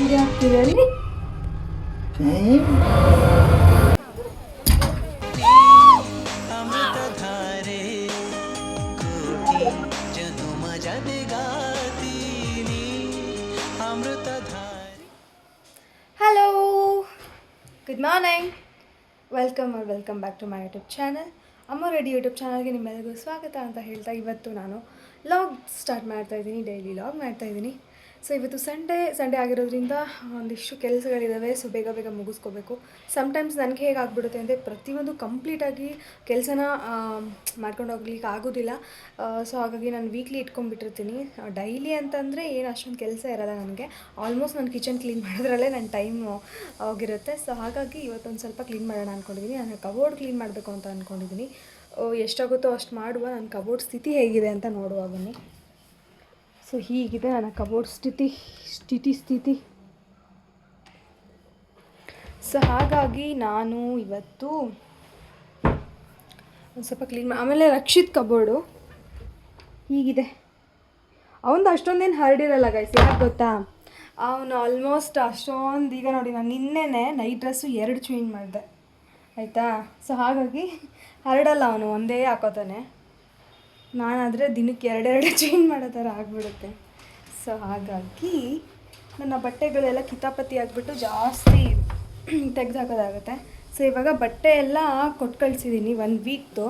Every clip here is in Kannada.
ಇದಾಗ್ತಿದೆ ಅಲ್ಲಿ अमृतधारे कोटि जनुम जगातीनि अमृतधारे. Hello, good morning, welcome back to my YouTube channel. ಅಮ್ಮ ರೆಡಿ ಯೂಟ್ಯೂಬ್ ಚಾನಲ್ಗೆ ನಿಮ್ಮೆಲ್ಲರಿಗೂ ಸ್ವಾಗತ ಅಂತ ಹೇಳ್ತಾ ಇವತ್ತು ನಾನು ಲಾಗ್ ಸ್ಟಾರ್ಟ್ ಮಾಡ್ತಾಯಿದ್ದೀನಿ. ಡೈಲಿ ಲಾಗ್ ಮಾಡ್ತಾಯಿದ್ದೀನಿ. ಸೊ ಇವತ್ತು ಸಂಡೇ ಆಗಿರೋದ್ರಿಂದ ಒಂದಿಷ್ಟು ಕೆಲಸಗಳಿದ್ದಾವೆ. ಸೊ ಬೇಗ ಮುಗಿಸ್ಕೋಬೇಕು. ಸಮ್ಟೈಮ್ಸ್ ನನಗೆ ಹೇಗೆ ಆಗ್ಬಿಡುತ್ತೆ ಅಂದರೆ ಪ್ರತಿಯೊಂದು ಕಂಪ್ಲೀಟಾಗಿ ಕೆಲಸನ ಮಾಡ್ಕೊಂಡು ಹೋಗ್ಲಿಕ್ಕೆ ಆಗೋದಿಲ್ಲ. ಸೊ ಹಾಗಾಗಿ ನಾನು ವೀಕ್ಲಿ ಇಟ್ಕೊಂಡ್ಬಿಟ್ಟಿರ್ತೀನಿ. ಡೈಲಿ ಅಂತಂದರೆ ಏನು ಅಷ್ಟೊಂದು ಕೆಲಸ ಇರೋಲ್ಲ ನನಗೆ. ಆಲ್ಮೋಸ್ಟ್ ನಾನು ಕಿಚನ್ ಕ್ಲೀನ್ ಮಾಡೋದ್ರಲ್ಲೇ ನನ್ನ ಟೈಮ್ ಹೋಗಿರುತ್ತೆ. ಸೊ ಹಾಗಾಗಿ ಇವತ್ತೊಂದು ಸ್ವಲ್ಪ ಕ್ಲೀನ್ ಮಾಡೋಣ ಅಂದ್ಕೊಂಡಿದ್ದೀನಿ. ನಾನು ಕಬೋರ್ಡ್ ಕ್ಲೀನ್ ಮಾಡಬೇಕು ಅಂತ ಅಂದ್ಕೊಂಡಿದ್ದೀನಿ. ಎಷ್ಟಾಗುತ್ತೋ ಅಷ್ಟು ಮಾಡುವ. ನನ್ನ ಕಬೋರ್ಡ್ ಸ್ಥಿತಿ ಹೇಗಿದೆ ಅಂತ ನೋಡುವ ಬನ್ನಿ. ಸೊ ಹೀಗಿದೆ ನನ್ನ ಕಬೋರ್ಡ್ ಸ್ಥಿತಿ. ಸೊ ಹಾಗಾಗಿ ನಾನು ಇವತ್ತು ಒಂದು ಸ್ವಲ್ಪ ಕ್ಲೀನ್ ಆಮೇಲೆ ರಕ್ಷಿತ್ ಕಬೋರ್ಡು ಹೀಗಿದೆ. ಅವನು ಅಷ್ಟೊಂದೇನು ಹರಡಿರಲ್ಲ ಗೈಸ್. ಯಾಕೆ ಗೊತ್ತಾ, ಅವನು ಆಲ್ಮೋಸ್ಟ್ ಅಷ್ಟೊಂದು ಈಗ ನೋಡಿ, ನಾನು ನಿನ್ನೆನೆ ನೈಟ್ ಡ್ರೆಸ್ಸು 2 ಚೇಂಜ್ ಮಾಡಿದೆ ಆಯಿತಾ. ಸೊ ಹಾಗಾಗಿ ಹರಡಲ್ಲ, ಅವನು ಒಂದೇ ಹಾಕೋತಾನೆ. ನಾನಾದರೆ ದಿನಕ್ಕೆ 2 ಚೇಂಜ್ ಮಾಡೋ ಥರ ಆಗಿಬಿಡುತ್ತೆ. ಸೊ ಹಾಗಾಗಿ ನನ್ನ ಬಟ್ಟೆಗಳೆಲ್ಲ ಕಿತಾಪತಿ ಆಗಿಬಿಟ್ಟು ಜಾಸ್ತಿ ತೆಗೆದಾಕೋದಾಗುತ್ತೆ. ಸೊ ಇವಾಗ ಬಟ್ಟೆ ಎಲ್ಲ ಕೊಟ್ಟು ಕಳಿಸಿದ್ದೀನಿ 1 ವೀಕ್ದು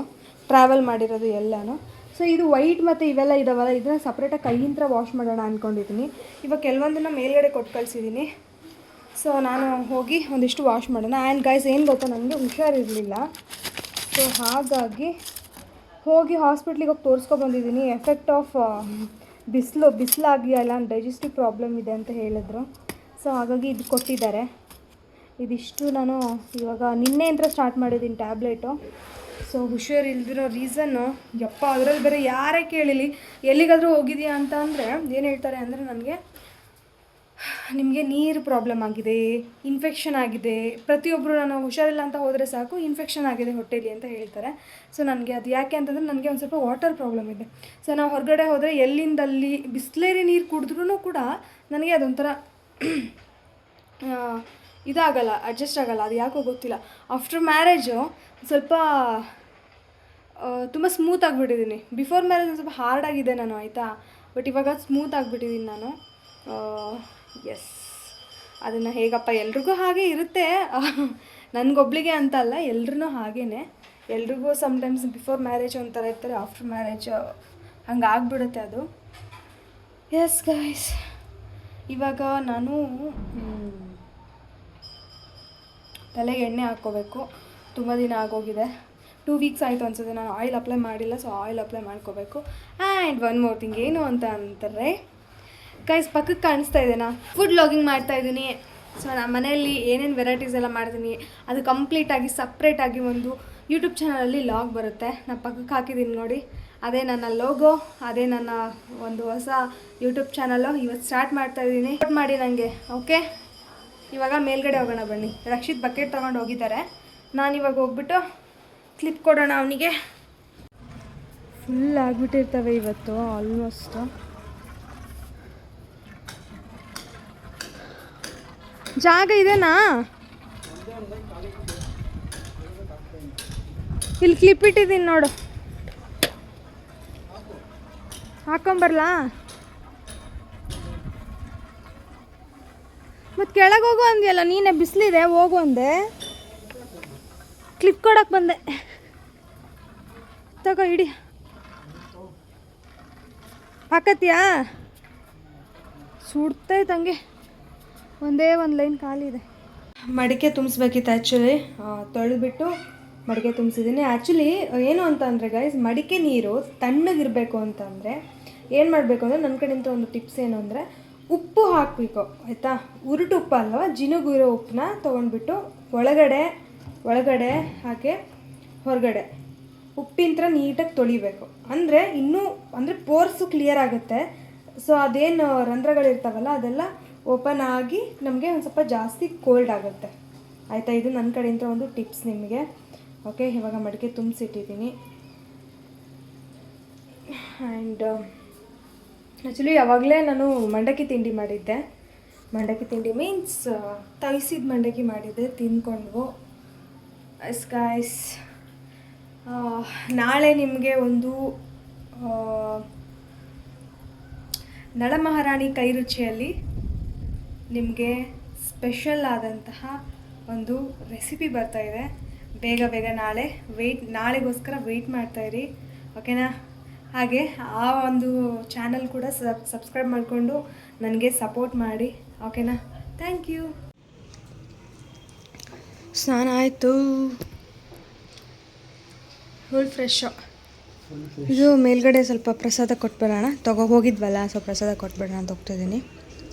ಟ್ರಾವೆಲ್ ಮಾಡಿರೋದು ಎಲ್ಲನೂ. ಸೊ ಇದು ವೈಟ್ ಮತ್ತು ಇವೆಲ್ಲ ಇದಾವಲ್ಲ, ಇದನ್ನು ಸಪ್ರೇಟಾಗಿ ಕೈಯಿಂದ ವಾಶ್ ಮಾಡೋಣ ಅಂದ್ಕೊಂಡಿದ್ದೀನಿ. ಇವಾಗ ಕೆಲವೊಂದನ್ನು ಮೇಲ್ಗಡೆ ಕೊಟ್ಟು ಕಳಿಸಿದ್ದೀನಿ. ಸೊ ನಾನು ಹೋಗಿ ಒಂದಿಷ್ಟು ವಾಶ್ ಮಾಡೋಣ. ಆ್ಯಂಡ್ ಗೈಸ್ ಏನು ಗೊತ್ತಾ, ನನಗೆ ಹುಷಾರಿರಲಿಲ್ಲ. ಸೊ ಹಾಗಾಗಿ ಹೋಗಿ ಹಾಸ್ಪಿಟ್ಲಿಗೆ ಹೋಗಿ ತೋರಿಸ್ಕೊಬಂದಿದ್ದೀನಿ. ಎಫೆಕ್ಟ್ ಆಫ್ ಬಿಸಿಲಾಗಿ ಎಲ್ಲ ಡೈಜೆಸ್ಟಿವ್ ಪ್ರಾಬ್ಲಮ್ ಇದೆ ಅಂತ ಹೇಳಿದ್ರು. ಸೊ ಹಾಗಾಗಿ ಇದು ಕೊಟ್ಟಿದ್ದಾರೆ. ಇದಿಷ್ಟು ನಾನು ಇವಾಗ ನಿನ್ನೆಯಿಂದ ಸ್ಟಾರ್ಟ್ ಮಾಡಿದ್ದೀನಿ ಟ್ಯಾಬ್ಲೆಟು. ಸೊ ಹುಷಾರಿಲ್ದಿರೋ ರೀಸನ್ನು ಯಪ್ಪ, ಅದರಲ್ಲಿ ಬೇರೆ ಯಾರೇ ಕೇಳಿಲಿ ಎಲ್ಲಿಗಾದರೂ ಹೋಗಿದೆಯಾ ಅಂತ ಅಂದರೆ ಏನು ಹೇಳ್ತಾರೆ ಅಂದರೆ, ನಿಮಗೆ ನೀರು ಪ್ರಾಬ್ಲಮ್ ಆಗಿದೆ, ಇನ್ಫೆಕ್ಷನ್ ಆಗಿದೆ. ಪ್ರತಿಯೊಬ್ಬರು ನಾನು ಹುಷಾರಿಲ್ಲ ಅಂತ ಹೋದರೆ ಸಾಕು ಇನ್ಫೆಕ್ಷನ್ ಆಗಿದೆ ಹೊಟ್ಟೆಲಿ ಅಂತ ಹೇಳ್ತಾರೆ. ಸೊ ನನಗೆ ಅದು ಯಾಕೆ ಅಂತಂದರೆ, ನನಗೆ ಒಂದು ಸ್ವಲ್ಪ ವಾಟರ್ ಪ್ರಾಬ್ಲಮ್ ಇದೆ. ಸೊ ನಾವು ಹೊರಗಡೆ ಹೋದರೆ ಎಲ್ಲಿಂದಲ್ಲಿ ಬಿಸ್ಲೇರಿ ನೀರು ಕುಡಿದ್ರೂ ಕೂಡ ನನಗೆ ಅದೊಂಥರ ಇದಾಗಲ್ಲ, ಅಡ್ಜಸ್ಟ್ ಆಗೋಲ್ಲ. ಅದು ಯಾಕೋ ಗೊತ್ತಿಲ್ಲ. ಆಫ್ಟರ್ ಮ್ಯಾರೇಜು ಸ್ವಲ್ಪ ತುಂಬ ಸ್ಮೂತ್ ಆಗಿಬಿಟ್ಟಿದ್ದೀನಿ. ಬಿಫೋರ್ ಮ್ಯಾರೇಜ್ ಒಂದು ಸ್ವಲ್ಪ ಹಾರ್ಡಾಗಿದೆ ನಾನು ಆಯಿತಾ. ಬಟ್ ಇವಾಗ ಸ್ಮೂತ್ ಆಗಿಬಿಟ್ಟಿದ್ದೀನಿ ನಾನು. ಎಸ್, ಅದನ್ನು ಹೇಗಪ್ಪ, ಎಲ್ರಿಗೂ ಹಾಗೆ ಇರುತ್ತೆ, ನನಗೊಬ್ಳಿಗೆ ಅಂತ ಅಲ್ಲ, ಎಲ್ರೂ ಹಾಗೇ. ಎಲ್ರಿಗೂ ಸಮ್ಟೈಮ್ಸ್ ಬಿಫೋರ್ ಮ್ಯಾರೇಜ್ ಒಂಥರ ಇರ್ತಾರೆ, ಆಫ್ಟರ್ ಮ್ಯಾರೇಜ್ ಹಂಗೆ ಆಗಿಬಿಡುತ್ತೆ ಅದು. ಎಸ್ ಗೈಸ್, ಇವಾಗ ನಾನು ತಲೆಗೆ ಎಣ್ಣೆ ಹಾಕ್ಕೋಬೇಕು. ತುಂಬ ದಿನ ಆಗೋಗಿದೆ, 2 ವೀಕ್ಸ್ ಆಯಿತು ಅನ್ಸುತ್ತೆ ನಾನು ಆಯಿಲ್ ಅಪ್ಲೈ ಮಾಡಿಲ್ಲ. ಸೊ ಆಯಿಲ್ ಅಪ್ಲೈ ಮಾಡ್ಕೋಬೇಕು. ಆ್ಯಂಡ್ ಒನ್ ಮೋರ್ ಥಿಂಗ್, ಏನು ಅಂತ ಅಂತಾರೆ ಗೈಸ್, ಪಕ್ಕಕ್ಕೆ ಕಾಣಿಸ್ತಾ ಇದೆನಾ, ಫುಡ್ ಲಾಗಿಂಗ್ ಮಾಡ್ತಾಯಿದ್ದೀನಿ. ಸೊ ನಮ್ಮ ಮನೆಯಲ್ಲಿ ಏನೇನು ವೆರೈಟೀಸ್ ಎಲ್ಲ ಮಾಡ್ತೀನಿ ಅದು ಕಂಪ್ಲೀಟಾಗಿ ಸಪ್ರೇಟಾಗಿ ಒಂದು ಯೂಟ್ಯೂಬ್ ಚಾನಲಲ್ಲಿ ಲಾಗ್ ಬರುತ್ತೆ. ನಾನು ಪಕ್ಕಕ್ಕೆ ಹಾಕಿದ್ದೀನಿ ನೋಡಿ, ಅದೇ ನನ್ನ ಲೋಗೋ, ಅದೇ ನನ್ನ ಒಂದು ಹೊಸ ಯೂಟ್ಯೂಬ್ ಚಾನಲ್ಲು. ಇವತ್ತು ಸ್ಟಾರ್ಟ್ ಮಾಡ್ತಾಯಿದ್ದೀನಿ. ಸಪೋರ್ಟ್ ಮಾಡಿ ನನಗೆ, ಓಕೆ. ಇವಾಗ ಮೇಲ್ಗಡೆ ಹೋಗೋಣ ಬನ್ನಿ. ರಕ್ಷಿತ್ ಬಕೆಟ್ ತೊಗೊಂಡು ಹೋಗಿದ್ದಾರೆ. ನಾನಿವಾಗ ಹೋಗ್ಬಿಟ್ಟು ಕ್ಲಿಪ್ ಕೊಡೋಣ ಅವನಿಗೆ. ಫುಲ್ ಆಗಿಬಿಟ್ಟಿರ್ತವೆ ಇವತ್ತು ಆಲ್ಮೋಸ್ಟು. ಜಾಗ ಇದೆನಾ ಇಲ್ಲಿ? ಕ್ಲಿಪ್ ಇಟ್ಟಿದ್ದೀನಿ ನೋಡು, ಹಾಕೊಂಬರ್ಲಾ? ಮತ್ತು ಕೆಳಗೆ ಹೋಗು ಅಂದ್ಯಲ್ಲ ನೀನೇ, ಬಿಸಿಲಿದೆ ಹೋಗು ಅಂದೆ. ಕ್ಲಿಪ್ ಕೊಡೋಕೆ ಬಂದೆ, ತಗೋ ಹಿಡಿ. ಹಾಕತ್ತೀಯಾ? ಸುಡ್ತೈತೆ ಹಂಗೆ, ಒಂದೇ ಒಂದು ಲೈನ್ ಖಾಲಿ ಇದೆ. ಮಡಿಕೆ ತುಂಬಿಸ್ಬೇಕಿತ್ತು ಆ್ಯಕ್ಚುಲಿ, ತೊಳೆದ್ಬಿಟ್ಟು ಮಡಿಕೆ ತುಂಬಿಸಿದ್ದೀನಿ. ಆ್ಯಕ್ಚುಲಿ ಏನು ಅಂತ ಅಂದರೆ ಗೈಸ್, ಮಡಿಕೆ ನೀರು ತಣ್ಣಗಿರಬೇಕು ಅಂತಂದರೆ ಏನು ಮಾಡಬೇಕು ಅಂದರೆ, ನನ್ನ ಕಡೆಯಿಂದ ಒಂದು ಟಿಪ್ಸ್ ಏನು ಅಂದರೆ, ಉಪ್ಪು ಹಾಕಬೇಕು ಆಯಿತಾ. ಉರುಟು ಉಪ್ಪು ಅಲ್ವ, ಜಿನುಗಿರೋ ಉಪ್ಪನ್ನ ತೊಗೊಂಡ್ಬಿಟ್ಟು ಒಳಗಡೆ ಹಾಕಿ ಹೊರಗಡೆ ಉಪ್ಪಿನ ನೀಟಾಗಿ ತೊಳಿಬೇಕು. ಅಂದರೆ ಪೋರ್ಸು ಕ್ಲಿಯರ್ ಆಗುತ್ತೆ. ಸೊ ಅದೇನು ರಂಧ್ರಗಳಿರ್ತಾವಲ್ಲ ಅದೆಲ್ಲ ಓಪನ್ ಆಗಿ ನಮಗೆ ಒಂದು ಸ್ವಲ್ಪ ಜಾಸ್ತಿ ಕೋಲ್ಡ್ ಆಗುತ್ತೆ ಆಯಿತಾ. ಇದು ನನ್ನ ಕಡೆಯಿಂದ ಒಂದು ಟಿಪ್ಸ್ ನಿಮಗೆ, ಓಕೆ. ಇವಾಗ ಮಡಿಕೆ ತುಂಬಿಸಿಟ್ಟಿದ್ದೀನಿ. ಆ್ಯಂಡ್ ಆ್ಯಕ್ಚುಲಿ ಯಾವಾಗಲೇ ನಾನು ಮಂಡಕ್ಕಿ ತಿಂಡಿ ಮಾಡಿದ್ದೆ. ಮಂಡಕ್ಕಿ ತಿಂಡಿ ಮೀನ್ಸ್ ತವಿಸಿದ ಮಂಡಕ್ಕಿ ಮಾಡಿದ್ದೆ, ತಿಂದ್ಕೊಂಡ್ವು. ಎಸ್ ಗಾಯ್ಸ್, ನಾಳೆ ನಿಮಗೆ ಒಂದು ನಳಮಹಾರಾಣಿ ಕೈ ರುಚಿಯಲ್ಲಿ ನಿಮಗೆ ಸ್ಪೆಷಲ್ ಆದಂತಹ ಒಂದು ರೆಸಿಪಿ ಬರ್ತಾಯಿದೆ. ಬೇಗ ಬೇಗ ನಾಳೆಗೋಸ್ಕರ ವೆಯ್ಟ್ ಮಾಡ್ತಾಯಿರಿ, ಓಕೆನಾ? ಹಾಗೆ ಆ ಒಂದು ಚಾನಲ್ ಕೂಡ ಸಬ್ಸ್ಕ್ರೈಬ್ ಮಾಡಿಕೊಂಡು ನನಗೆ ಸಪೋರ್ಟ್ ಮಾಡಿ, ಓಕೆನಾ? Thank you. ಸ್ನಾನ ಆಯಿತು, ಫುಲ್ ಫ್ರೆಶ್ಶು. ಇದು ಮೇಲ್ಗಡೆ ಸ್ವಲ್ಪ ಪ್ರಸಾದ ಕೊಟ್ಬಿಡೋಣ, ಹೋಗಿದ್ವಲ್ಲ, ಸೊ ಪ್ರಸಾದ ಕೊಟ್ಬಿಡೋಣ ಅಂತ ಹೋಗ್ತಿದ್ದೀನಿ.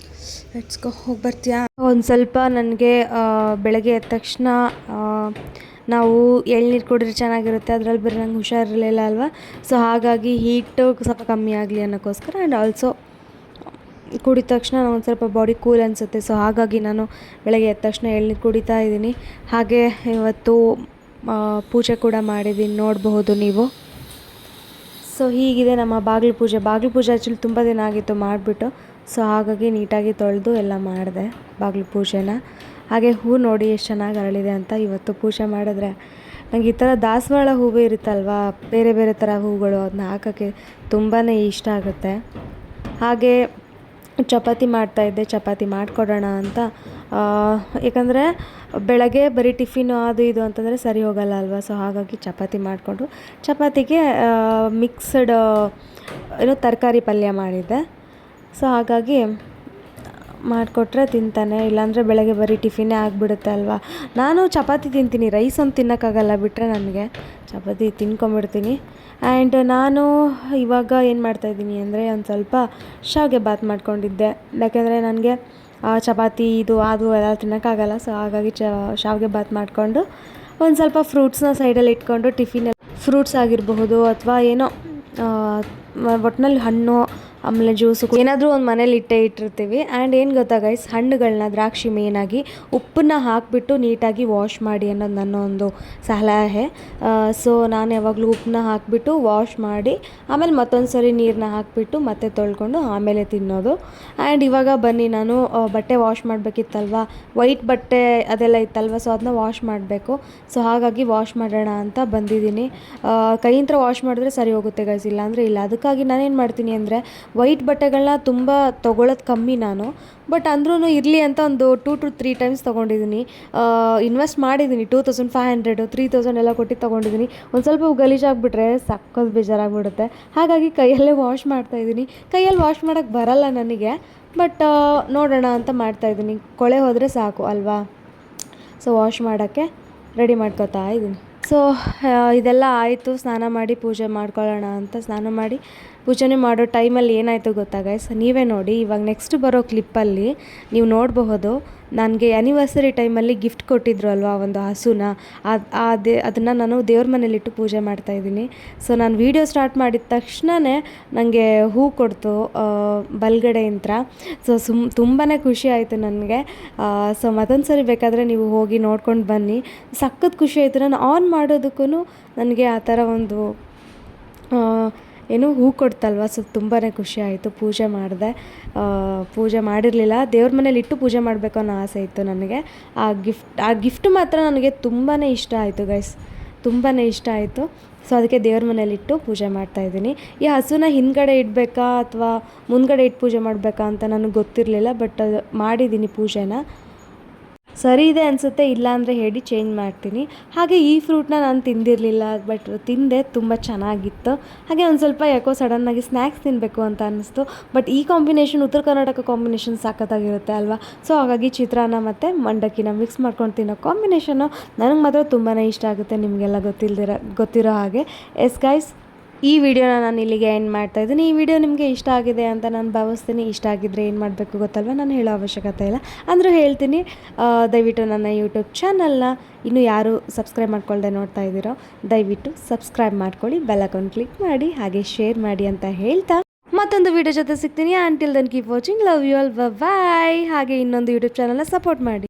Let's go. ಹೋಗಿ ಬರ್ತೀಯಾ? ಒಂದು ಸ್ವಲ್ಪ ನನಗೆ ಬೆಳಗ್ಗೆ ಎದ್ದ ತಕ್ಷಣ ನಾವು ಎಳ್ನೀರು ಕುಡಿದ್ರೆ ಚೆನ್ನಾಗಿರುತ್ತೆ, ಅದರಲ್ಲಿ ಬರೀ ನಂಗೆ ಹುಷಾರಿರಲಿಲ್ಲ ಅಲ್ವಾ, ಸೊ ಹಾಗಾಗಿ ಹೀಟು ಸ್ವಲ್ಪ ಕಮ್ಮಿ ಆಗಲಿ ಅನ್ನೋಕ್ಕೋಸ್ಕರ ಆ್ಯಂಡ್ ಆಲ್ಸೋ ಕುಡಿದ ತಕ್ಷಣ ಒಂದು ಸ್ವಲ್ಪ ಬಾಡಿ ಕೂಲ್ ಅನಿಸುತ್ತೆ, ಸೊ ಹಾಗಾಗಿ ನಾನು ಬೆಳಗ್ಗೆ ಎದ್ದ ತಕ್ಷಣ ಎಳ್ನೀರು ಕುಡಿತಾ ಇದ್ದೀನಿ. ಹಾಗೆ ಇವತ್ತು ಪೂಜೆ ಕೂಡ ಮಾಡಿದ್ದೀನಿ, ನೋಡಬಹುದು ನೀವು. ಸೊ ಹೀಗಿದೆ ನಮ್ಮ ಬಾಗಿಲು ಪೂಜೆ ಆ್ಯಕ್ಚುಲಿ ತುಂಬ ದಿನ ಆಗಿತ್ತು ಮಾಡಿಬಿಟ್ಟು, ಸೊ ಹಾಗಾಗಿ ನೀಟಾಗಿ ತೊಳೆದು ಎಲ್ಲ ಮಾಡಿದೆ ಬಾಗಿಲು ಪೂಜೆನ. ಹಾಗೆ ಹೂ ನೋಡಿ ಎಷ್ಟು ಚೆನ್ನಾಗಿ ಅರಳಿದೆ ಅಂತ. ಇವತ್ತು ಪೂಜೆ ಮಾಡಿದ್ರೆ ನನಗೆ ಈ ಥರ ದಾಸವಾಳ ಹೂವು ಇರುತ್ತಲ್ವ, ಬೇರೆ ಬೇರೆ ಥರ ಹೂಗಳು, ಅದನ್ನ ಹಾಕೋಕ್ಕೆ ತುಂಬಾ ಇಷ್ಟ ಆಗುತ್ತೆ. ಹಾಗೆ ಚಪಾತಿ ಮಾಡ್ತಾಯಿದ್ದೆ, ಚಪಾತಿ ಮಾಡಿಕೊಡೋಣ ಅಂತ. ಯಾಕಂದರೆ ಬೆಳಗ್ಗೆ ಬರೀ ಟಿಫಿನು ಅದು ಇದು ಅಂತಂದರೆ ಸರಿ ಹೋಗಲ್ಲ ಅಲ್ವಾ, ಸೊ ಹಾಗಾಗಿ ಚಪಾತಿ ಮಾಡಿಕೊಂಡು ಚಪಾತಿಗೆ ಮಿಕ್ಸ್ಡ್ ತರಕಾರಿ ಪಲ್ಯ ಮಾಡಿದ್ದೆ. ಸೊ ಹಾಗಾಗಿ ಮಾಡಿಕೊಟ್ರೆ ತಿಂತಾನೆ, ಇಲ್ಲಾಂದರೆ ಬೆಳಗ್ಗೆ ಬರೀ ಟಿಫಿನೇ ಆಗಿಬಿಡುತ್ತೆ ಅಲ್ವಾ. ನಾನು ಚಪಾತಿ ತಿಂತೀನಿ, ರೈಸ್ ಒಂದು ತಿನ್ನೋಕ್ಕಾಗಲ್ಲ, ಬಿಟ್ಟರೆ ನನಗೆ ಚಪಾತಿ ತಿನ್ಕೊಂಬಿಡ್ತೀನಿ. ಆ್ಯಂಡ್ ನಾನು ಇವಾಗ ಏನು ಮಾಡ್ತಾಯಿದ್ದೀನಿ ಅಂದರೆ ಒಂದು ಸ್ವಲ್ಪ ಶಾವಿಗೆ ಬಾತ್ ಮಾಡ್ಕೊಂಡಿದ್ದೆ, ಯಾಕೆಂದರೆ ನನಗೆ ಚಪಾತಿ ಇದು ಅದು ಎಲ್ಲ ತಿನ್ನೋಕ್ಕಾಗಲ್ಲ, ಸೊ ಹಾಗಾಗಿ ಶಾವಿಗೆ ಬಾತ್ ಮಾಡಿಕೊಂಡು ಒಂದು ಸ್ವಲ್ಪ ಫ್ರೂಟ್ಸ್ನ ಸೈಡಲ್ಲಿ ಇಟ್ಕೊಂಡು ಟಿಫಿನಲ್ಲಿ ಫ್ರೂಟ್ಸ್ ಆಗಿರಬಹುದು ಅಥವಾ ಏನೋ ಒಟ್ಟಿನಲ್ಲಿ ಹಣ್ಣು ಆಮೇಲೆ ಜ್ಯೂಸು ಏನಾದರೂ ಒಂದು ಮನೇಲಿ ಇಟ್ಟಿರ್ತೀವಿ. ಆ್ಯಂಡ್ ಏನು ಗೊತ್ತಾ ಗೈಸ್, ಹಣ್ಣುಗಳನ್ನ ದ್ರಾಕ್ಷಿ ಮೇಯ್ನಾಗಿ ಉಪ್ಪನ್ನ ಹಾಕಿಬಿಟ್ಟು ನೀಟಾಗಿ ವಾಶ್ ಮಾಡಿ ಅನ್ನೋದು ನನ್ನ ಒಂದು ಸಲಹೆ. ಸೊ ನಾನು ಯಾವಾಗಲೂ ಉಪ್ಪನ್ನ ಹಾಕಿಬಿಟ್ಟು ವಾಶ್ ಮಾಡಿ ಆಮೇಲೆ ಮತ್ತೊಂದು ಸರಿ ನೀರನ್ನ ಹಾಕಿಬಿಟ್ಟು ಮತ್ತೆ ತೊಳ್ಕೊಂಡು ಆಮೇಲೆ ತಿನ್ನೋದು. ಆ್ಯಂಡ್ ಇವಾಗ ಬನ್ನಿ, ನಾನು ಬಟ್ಟೆ ವಾಶ್ ಮಾಡಬೇಕಿತ್ತಲ್ವ, ವೈಟ್ ಬಟ್ಟೆ ಅದೆಲ್ಲ ಇತ್ತಲ್ವ, ಸೊ ಅದನ್ನ ವಾಶ್ ಮಾಡಬೇಕು. ಸೊ ಹಾಗಾಗಿ ವಾಶ್ ಮಾಡೋಣ ಅಂತ ಬಂದಿದ್ದೀನಿ. ಕೈಯಿಂದ ವಾಶ್ ಮಾಡಿದ್ರೆ ಸರಿ ಹೋಗುತ್ತೆ ಗೈಸ್, ಇಲ್ಲಾಂದರೆ ಇಲ್ಲ. ಅದಕ್ಕಾಗಿ ನಾನೇನು ಮಾಡ್ತೀನಿ ಅಂದರೆ ವೈಟ್ ಬಟ್ಟೆಗಳನ್ನ ತುಂಬ ತೊಗೊಳೋದು ಕಮ್ಮಿ ನಾನು, ಬಟ್ ಅಂದ್ರೂ ಇರಲಿ ಅಂತ ಒಂದು 2 to 3 ಟೈಮ್ಸ್ ತೊಗೊಂಡಿದ್ದೀನಿ. ಇನ್ವೆಸ್ಟ್ ಮಾಡಿದ್ದೀನಿ 2500 3000 ಎಲ್ಲ ಕೊಟ್ಟು ತೊಗೊಂಡಿದ್ದೀನಿ. ಒಂದು ಸ್ವಲ್ಪ ಗಲೀಜಾಗಿಬಿಟ್ರೆ ಸಕ್ಕತ್ ಬೇಜಾರಾಗಿಬಿಡುತ್ತೆ, ಹಾಗಾಗಿ ಕೈಯಲ್ಲೇ ವಾಶ್ ಮಾಡ್ತಾಯಿದ್ದೀನಿ. ಕೈಯಲ್ಲಿ ವಾಶ್ ಮಾಡೋಕ್ಕೆ ಬರಲ್ಲ ನನಗೆ, ಬಟ್ ನೋಡೋಣ ಅಂತ ಮಾಡ್ತಾಯಿದ್ದೀನಿ. ಕೊಳೆ ಹೋದರೆ ಸಾಕು ಅಲ್ವಾ, ಸೊ ವಾಶ್ ಮಾಡೋಕ್ಕೆ ರೆಡಿ ಮಾಡ್ಕೊತಾ ಇದ್ದೀನಿ. ಸೊ ಇದೆಲ್ಲ ಆಯಿತು, ಸ್ನಾನ ಮಾಡಿ ಪೂಜೆ ಮಾಡ್ಕೊಳ್ಳೋಣ ಅಂತ ಸ್ನಾನ ಮಾಡಿ ಪೂಜೆನೇ ಮಾಡೋ ಟೈಮಲ್ಲಿ ಏನಾಯಿತು ಗೊತ್ತಾ ಗೈಸ್, ನೀವೇ ನೋಡಿ. ಇವಾಗ ನೆಕ್ಸ್ಟ್ ಬರೋ ಕ್ಲಿಪ್ಪಲ್ಲಿ ನೀವು ನೋಡಬಹುದು, ನನಗೆ ಆ್ಯನಿವರ್ಸರಿ ಟೈಮಲ್ಲಿ ಗಿಫ್ಟ್ ಕೊಟ್ಟಿದ್ರು ಅಲ್ವಾ ಒಂದು ಹಸುನ, ಅದನ್ನು ನಾನು ದೇವ್ರ ಮನೇಲಿಟ್ಟು ಪೂಜೆ ಮಾಡ್ತಾಯಿದ್ದೀನಿ. ಸೊ ನಾನು ವೀಡಿಯೋ ಸ್ಟಾರ್ಟ್ ಮಾಡಿದ ತಕ್ಷಣವೇ ನನಗೆ ಹೂ ಕೊಡ್ತು ಬಲ್ಗಡೆಯಿಂದ. ಸೊ ತುಂಬಾ ಖುಷಿ ಆಯಿತು ನನಗೆ. ಸೊ ಮತ್ತೊಂದು ಸರಿ ಬೇಕಾದರೆ ನೀವು ಹೋಗಿ ನೋಡ್ಕೊಂಡು ಬನ್ನಿ, ಸಖತ್ ಖುಷಿ ಆಯಿತು. ನಾನು ಆನ್ ಮಾಡೋದಕ್ಕೂ ನನಗೆ ಆ ಥರ ಒಂದು ಏನೋ ಹೂ ಕೊಡ್ತಲ್ವ, ಸೊ ತುಂಬಾ ಖುಷಿ ಆಯಿತು. ಪೂಜೆ ಮಾಡಿದೆ, ಪೂಜೆ ಮಾಡಿರಲಿಲ್ಲ, ದೇವ್ರ ಮನೇಲಿ ಇಟ್ಟು ಪೂಜೆ ಮಾಡಬೇಕು ಅನ್ನೋ ಆಸೆ ಇತ್ತು ನನಗೆ. ಆ ಗಿಫ್ಟ್ ಮಾತ್ರ ನನಗೆ ತುಂಬಾ ಇಷ್ಟ ಆಯಿತು ಗೈಸ್, ತುಂಬಾ ಇಷ್ಟ ಆಯಿತು. ಸೊ ಅದಕ್ಕೆ ದೇವ್ರ ಮನೇಲಿಟ್ಟು ಪೂಜೆ ಮಾಡ್ತಾಯಿದ್ದೀನಿ. ಈ ಹಸುನ ಹಿಂದ್ಗಡೆ ಇಡಬೇಕಾ ಅಥವಾ ಮುಂದ್ಗಡೆ ಇಟ್ಟು ಪೂಜೆ ಮಾಡಬೇಕಾ ಅಂತ ನನಗೆ ಗೊತ್ತಿರಲಿಲ್ಲ, ಬಟ್ ಮಾಡಿದ್ದೀನಿ ಪೂಜೆನ. ಸರಿ ಇದೆ ಅನಿಸುತ್ತೆ, ಇಲ್ಲಾಂದರೆ ಹೇಳಿ ಚೇಂಜ್ ಮಾಡ್ತೀನಿ. ಹಾಗೆ ಈ ಫ್ರೂಟ್ನ ನಾನು ತಿಂದಿರಲಿಲ್ಲ, ಬಟ್ ತಿಂದೆ, ತುಂಬ ಚೆನ್ನಾಗಿತ್ತು. ಹಾಗೆ ಒಂದು ಸ್ವಲ್ಪ ಯಾಕೋ ಸಡನ್ನಾಗಿ ಸ್ನ್ಯಾಕ್ಸ್ ತಿನ್ನಬೇಕು ಅಂತ ಅನ್ನಿಸ್ತು. ಬಟ್ ಈ ಕಾಂಬಿನೇಷನ್ ಉತ್ತರ ಕರ್ನಾಟಕ ಕಾಂಬಿನೇಷನ್ ಸಖತ್ತಾಗಿರುತ್ತೆ ಅಲ್ವಾ, ಸೊ ಹಾಗಾಗಿ ಚಿತ್ರಾನ್ನ ಮತ್ತು ಮಂಡಕ್ಕಿನ ಮಿಕ್ಸ್ ಮಾಡ್ಕೊಂಡು ತಿನ್ನೋ ಕಾಂಬಿನೇಷನ್ನು ನನಗೆ ಮಾತ್ರ ತುಂಬಾ ಇಷ್ಟ ಆಗುತ್ತೆ, ನಿಮಗೆಲ್ಲ ಗೊತ್ತಿರೋ ಹಾಗೆ. ಎಸ್ ಗೈಸ್, ಈ ವಿಡಿಯೋನ ನಾನು ಇಲ್ಲಿಗೆ ಎಂಡ್ ಮಾಡ್ತಾಯಿದ್ದೀನಿ. ಈ ವಿಡಿಯೋ ನಿಮಗೆ ಇಷ್ಟ ಆಗಿದೆ ಅಂತ ನಾನು ಭಾವಿಸ್ತೀನಿ. ಇಷ್ಟ ಆಗಿದ್ದರೆ ಏನು ಮಾಡಬೇಕು ಗೊತ್ತಲ್ವ, ನಾನು ಹೇಳೋ ಅವಶ್ಯಕತೆ ಇಲ್ಲ, ಅಂದರೂ ಹೇಳ್ತೀನಿ. ದಯವಿಟ್ಟು ನನ್ನ ಯೂಟ್ಯೂಬ್ ಚಾನಲ್ನ ಇನ್ನೂ ಯಾರು ಸಬ್ಸ್ಕ್ರೈಬ್ ಮಾಡ್ಕೊಳ್ದೆ ನೋಡ್ತಾ ಇದ್ದೀರೋ ದಯವಿಟ್ಟು ಸಬ್ಸ್ಕ್ರೈಬ್ ಮಾಡ್ಕೊಳ್ಳಿ, ಬೆಲ್ ಐಕಾನ್ ಕ್ಲಿಕ್ ಮಾಡಿ, ಹಾಗೆ ಶೇರ್ ಮಾಡಿ ಅಂತ ಹೇಳ್ತಾ ಮತ್ತೊಂದು ವಿಡಿಯೋ ಜೊತೆ ಸಿಗ್ತೀನಿ. Until then keep watching, love you all, bye. ಹಾಗೆ ಇನ್ನೊಂದು ಯೂಟ್ಯೂಬ್ ಚಾನಲ್ನ ಸಪೋರ್ಟ್ ಮಾಡಿ.